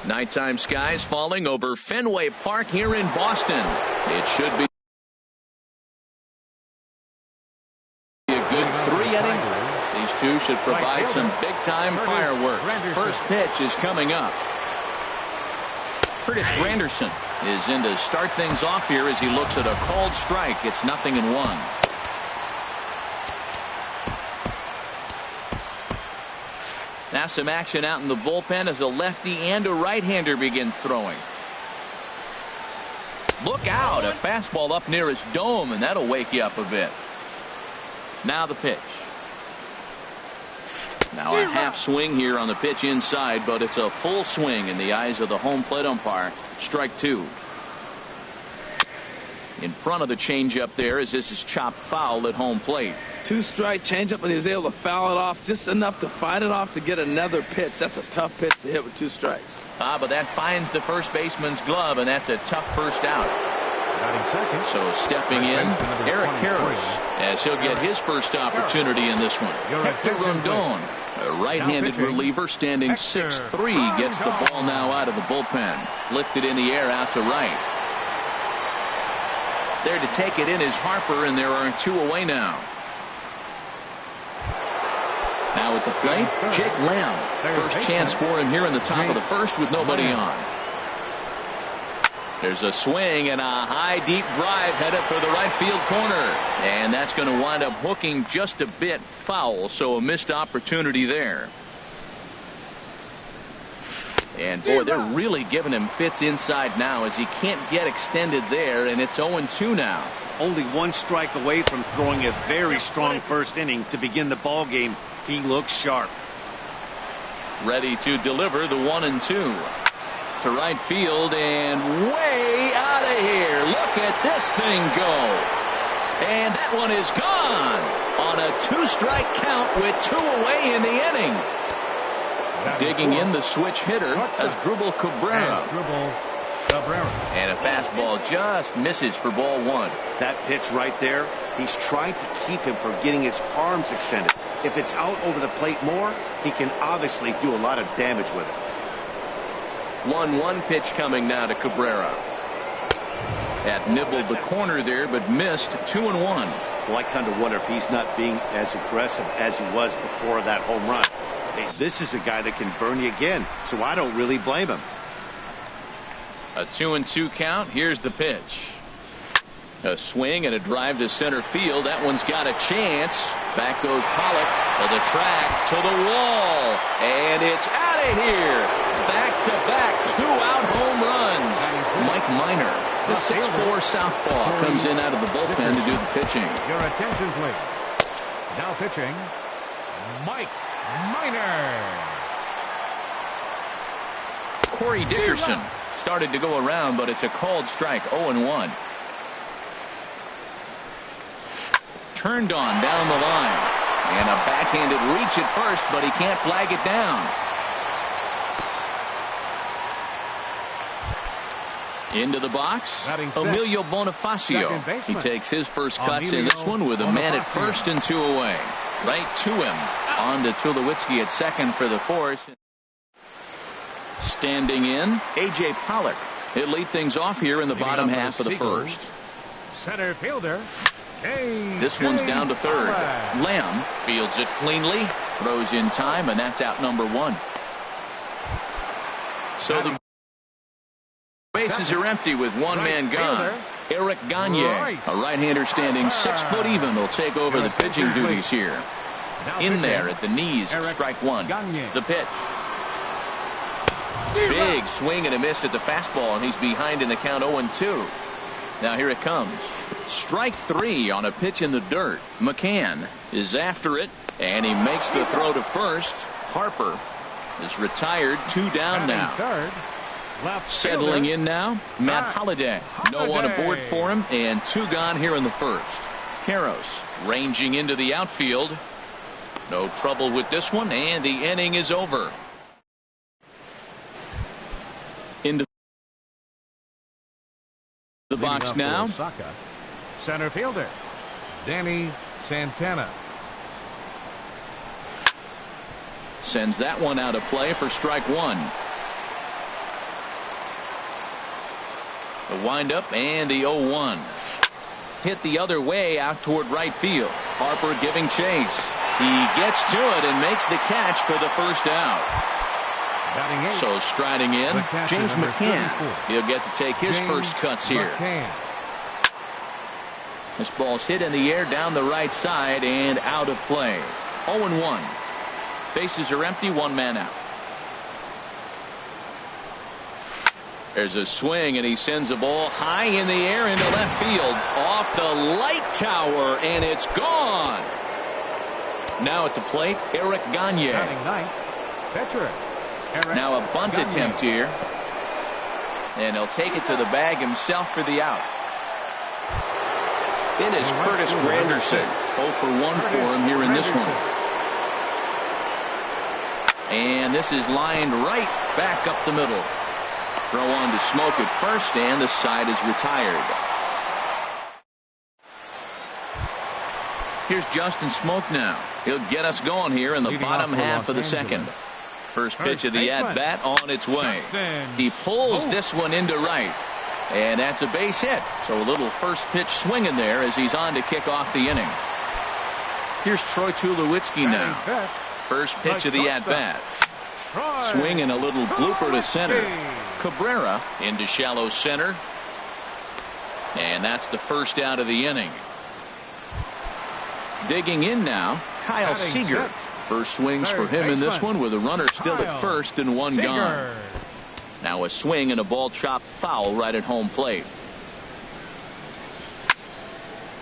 Nighttime skies falling over Fenway Park here in Boston. It should be a good 3 inning. These two should provide some big-time fireworks. First pitch is coming up. Curtis Granderson is in to start things off here as he looks at a called strike. It's 0-1. Now some action out in the bullpen as a lefty and a right-hander begin throwing. Look out, a fastball up near his dome, and that'll wake you up a bit. Now the pitch. Now a half swing here on the pitch inside, but it's a full swing in the eyes of the home plate umpire. Strike 2. In front of the changeup there as this is chopped foul at home plate. 2-strike changeup, and he was able to foul it off just enough to fight it off to get another pitch. That's a tough pitch to hit with 2 strikes. But that finds the first baseman's glove, and that's a tough first out. So stepping in, Eric Karros, as he'll get his first opportunity in this one. Hector Rondon, a right-handed reliever standing 6'3", gets the ball now out of the bullpen. Lifted in the air out to right. There to take it in is Harper, and there are 2 away now. Now at the plate, Jake Lamb. First chance for him here in the top of the first with nobody on. There's a swing and a high deep drive headed for the right field corner. And that's going to wind up hooking just a bit foul, so a missed opportunity there. And boy, they're really giving him fits inside now as he can't get extended there, and it's 0-2 now. Only 1 strike away from throwing a very strong first inning to begin the ball game. He looks sharp. Ready to deliver the 1-2 to right field, and way out of here. Look at this thing go. And that one is gone on a 2-strike count with 2 away in the inning. Digging in the switch hitter as Drupal Cabrera. And a fastball just misses for ball 1. That pitch right there, he's trying to keep him from getting his arms extended. If it's out over the plate more, he can obviously do a lot of damage with it. 1-1 pitch coming now to Cabrera. That nibbled the corner there, but missed. 2-1. Well, I kind of wonder if he's not being as aggressive as he was before that home run. Hey, this is a guy that can burn you again, so I don't really blame him. A 2-2 count. Here's the pitch. A swing and a drive to center field. That one's got a chance. Back goes Pollock to the track, to the wall, and it's out of here. Back-to-back 2-out home runs. Mike Minor, the 6'4" southpaw, comes in out of the bullpen to do the pitching. Your attention, please. Now pitching, Mike Minor. Corey Dickerson started to go around, but it's a called strike. 0-1. Turned on down the line, and a backhanded reach at first, but he can't flag it down. Into the box, Emilio Bonifacio. He takes his first cuts in this one with a man at first and 2 away. Right to him. On to Tulowitzki at second for the force. Standing in, A.J. Pollock. He'll lead things off here in the bottom half of the first. Center fielder. This one's down to third. Lamb fields it cleanly, throws in time, and that's out number 1. So the bases are empty with 1 man gone. Eric Gagne, a right-hander standing 6 foot even, will take over the pitching duties here. In there at the knees, strike 1. The pitch. Big swing and a miss at the fastball, and he's behind in the count 0-2. Now here it comes. Strike 3 on a pitch in the dirt. McCann is after it, and he makes the throw to first. Harper is retired. 2 down now. Settling in now, Matt Holliday. No one aboard for him, and 2 gone here in the first. Karros ranging into the outfield. No trouble with this one, and the inning is over. Into the box now. Center fielder, Danny Santana. Sends that one out of play for strike 1. The windup and the 0-1. Hit the other way out toward right field. Harper giving chase. He gets to it and makes the catch for the first out. So striding in, James McCann. He'll get to take his first cuts here. This ball's hit in the air down the right side and out of play. 0-1. Bases are empty, one man out. There's a swing, and he sends a ball high in the air into left field. Off the light tower, and it's gone. Now at the plate, Eric Gagne. Now a bunt attempt here. And he'll take it to the bag himself for the out. It is Curtis Granderson. 0 for 1 for him here in this one. And this is lined right back up the middle. Throw on to Smoke at first, and the side is retired. Here's Justin Smoke now. He'll get us going here in the bottom half of the second. First pitch of the at-bat on its way. He pulls this one into right. And that's a base hit. So a little first pitch swing in there as he's on to kick off the inning. Here's Troy Tulowitzki now. First pitch of the at-bat. Swing and a little blooper to center. Cabrera into shallow center. And that's the first out of the inning. Digging in now, Kyle Seager. First swings for him in this one with a runner still at first and one gone. Now a swing and a ball chopped foul right at home plate.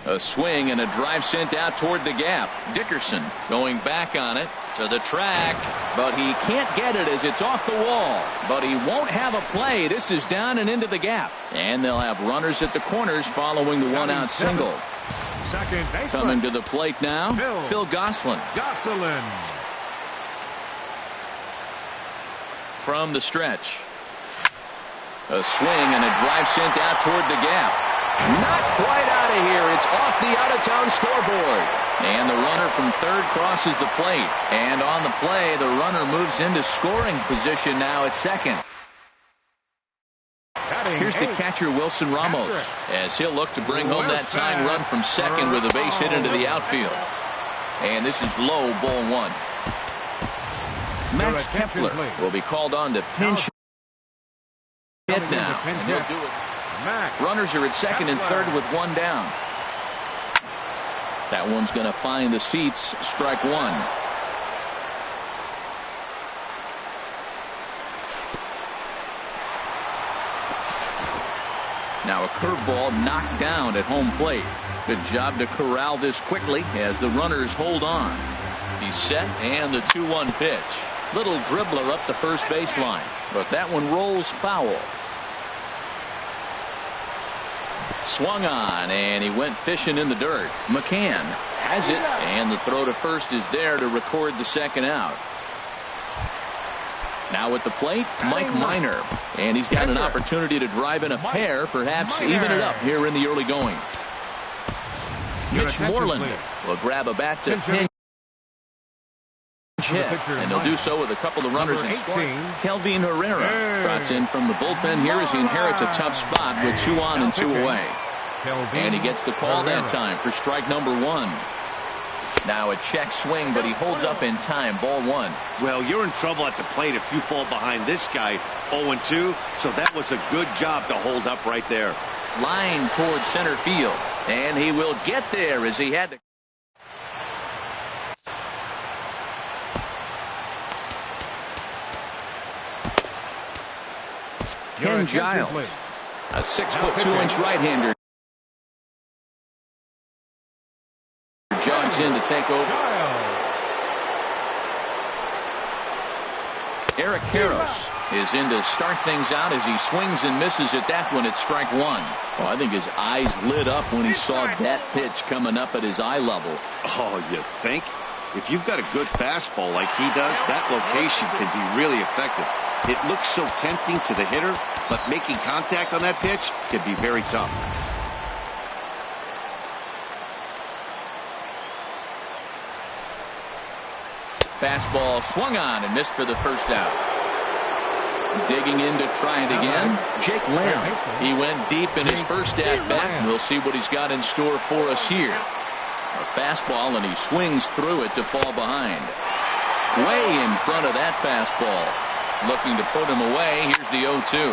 A swing and a drive sent out toward the gap. Dickerson going back on it to the track, but he can't get it as it's off the wall. But he won't have a play. This is down and into the gap. And they'll have runners at the corners following the one-out single. Coming to the plate now, Phil Gosselin. From the stretch. A swing and a drive sent out toward the gap. Not quite out of here. It's off the out-of-town scoreboard. And the runner from third crosses the plate. And on the play, the runner moves into scoring position now at second. Here's the catcher, Wilson Ramos, as he'll look to bring home that tying run from second with a base hit into the outfield. And this is low, ball one. Max Kepler will be called on to pinch hit now, and he'll do it. Runners are at second and third with one down. That one's going to find the seats. Strike one. Now a curveball knocked down at home plate. Good job to corral this quickly as the runners hold on. He's set, and the 2-1 pitch. Little dribbler up the first baseline, but that one rolls foul. Swung on, and he went fishing in the dirt. McCann has it, and the throw to first is there to record the second out. Now at the plate, Mike Minor, and he's got an opportunity to drive in a pair, perhaps even it up here in the early going. Mitch Moreland will grab a bat to pinch hit, and he'll do so with a couple of runners in scoring. Kelvin Herrera trots in from the bullpen here as he inherits a tough spot with 2 on and 2 away. And he gets the call that time for strike number 1. Now a check swing, but he holds up in time. Ball 1. Well, you're in trouble at the plate if you fall behind this guy. 0-2, so that was a good job to hold up right there. Line towards center field, and he will get there as he had to. Ken Giles, a 6'2" right-hander, jogs in to take over. Eric Karros is in to start things out as he swings and misses at that one at strike 1. Oh, I think his eyes lit up when he saw that pitch coming up at his eye level. Oh, you think? If you've got a good fastball like he does, that location can be really effective. It looks so tempting to the hitter, but making contact on that pitch can be very tough. Fastball swung on and missed for the first out. Digging in to try it again, Jake Lamb. He went deep in his first at-bat. We'll see what he's got in store for us here. A fastball, and he swings through it to fall behind. Way in front of that fastball. Looking to put him away. Here's the 0-2.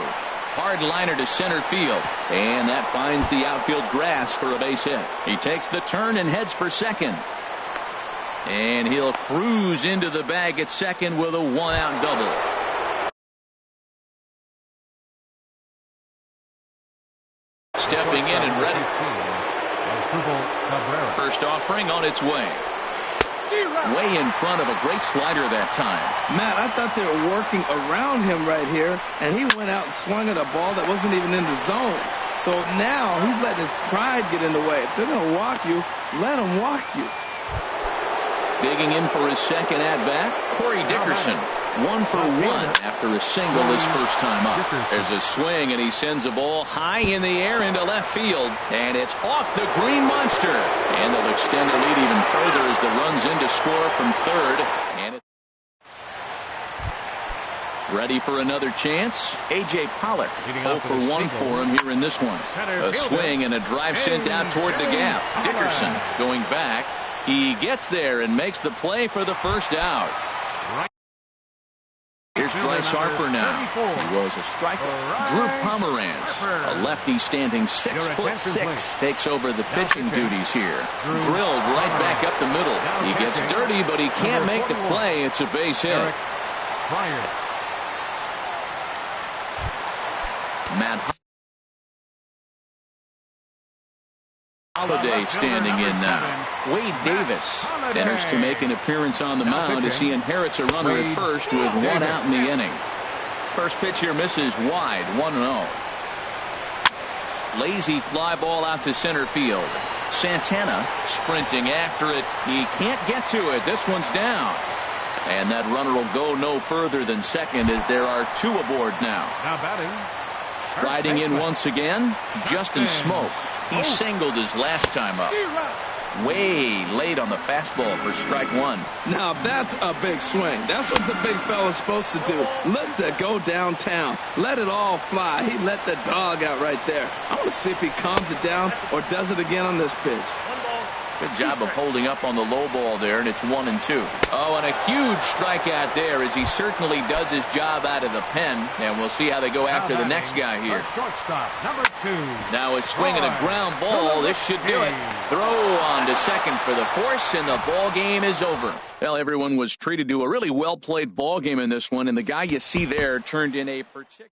Hard liner to center field. And that finds the outfield grass for a base hit. He takes the turn and heads for second. And he'll cruise into the bag at second with a one-out double. Stepping in and ready. First offering on its way. Way in front of a great slider that time. Matt, I thought they were working around him right here, and he went out and swung at a ball that wasn't even in the zone. So now he's letting his pride get in the way. If they're going to walk you, let them walk you. Digging in for his second at-bat, Corey Dickerson. 1 for 1 after a single his first time up. There's a swing, and he sends a ball high in the air into left field, and it's off the green monster. And they'll extend the lead even further as the run's in to score from third. And it's ready for another chance. A.J. Pollock, 0 for 1 for him here in this one. A swing and a drive sent out toward the gap. Dickerson going back. He gets there and makes the play for the first out. Here's Bryce Harper now. He was a striker. Drew Pomeranz, a lefty standing 6'6", takes over the pitching duties here. Drilled right back up the middle. He gets dirty, but he can't make the play. It's a base hit. Matt Holliday standing in now. Wade Davis enters to make an appearance on the mound as he inherits a runner at first with one out in the inning. First pitch here misses wide, 1-0. Lazy fly ball out to center field. Santana sprinting after it. He can't get to it. This one's down. And that runner will go no further than second as there are 2 aboard now. Now batting. Riding in once again, Justin Smoke. He singled his last time up. Way late on the fastball for strike 1. Now that's a big swing. That's what the big fella's supposed to do. Let that go downtown. Let it all fly. He let the dog out right there. I want to see if he calms it down or does it again on this pitch. Good job of holding up on the low ball there, and it's 1-2. Oh, and a huge strikeout there as he certainly does his job out of the pen. And we'll see how they go after the next guy here. Shortstop, number 2. Now it's swinging a ground ball. This should do it. Throw on to second for the force, and the ball game is over. Well, everyone was treated to a really well-played ball game in this one, and the guy you see there turned in a particular